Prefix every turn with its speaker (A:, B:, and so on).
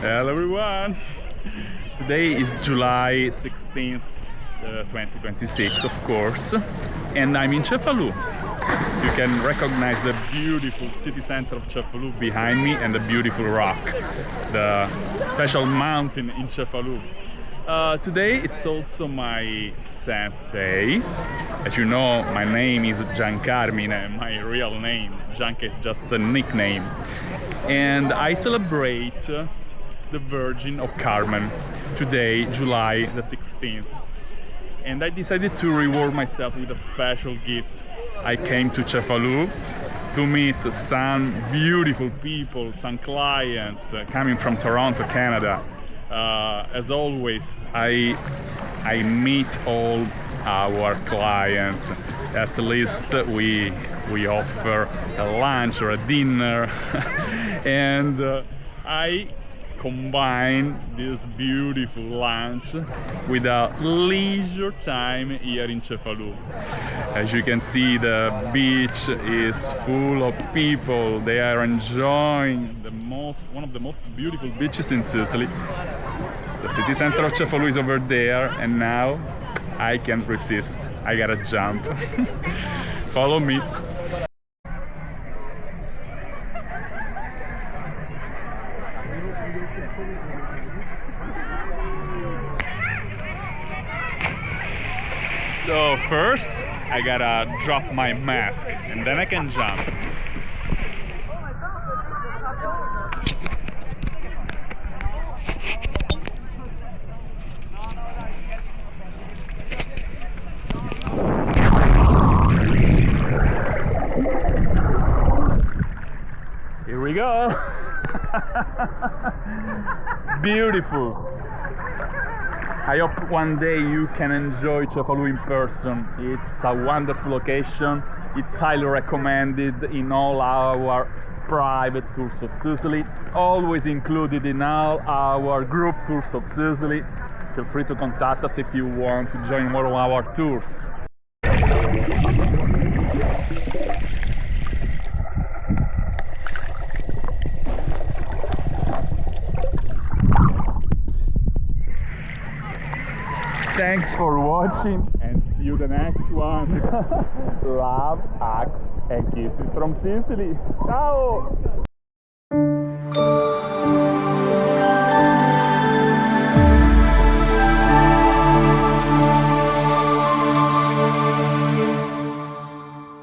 A: Hello everyone! Today is July 16th, 2026, of course, and I'm in Cefalù. You can recognize the beautiful city center of Cefalù behind me and the beautiful rock, the special mountain in Cefalù. Today it's also my Saint day. As you know, my name is Giancarmine, my real name. Gianca is just a nickname. And I celebrate the Virgin of Carmen today, July the 16th. And I decided to reward myself with a special gift. I came to Cefalù to meet some beautiful people, some clients coming from Toronto, Canada. As always, I meet all our clients. At least we offer a lunch or a dinner, and I combine this beautiful lunch with a leisure time here in Cefalù. As you can see, the beach is full of people. They are enjoying one of the most beautiful beaches in Sicily. The city center of Cefalù is over there, and now I can't resist. I gotta jump. Follow me. So first, I gotta drop my mask, and then I can jump. Here we go! Beautiful! I hope one day you can enjoy Cefalù in person. It's a wonderful location. It's highly recommended in all our private tours of Sicily, always included in all our group tours of Sicily. Feel free to contact us if you want to join one of our tours. Thanks for watching, and see you the next one. Love, hugs and kisses from Sicily. Ciao!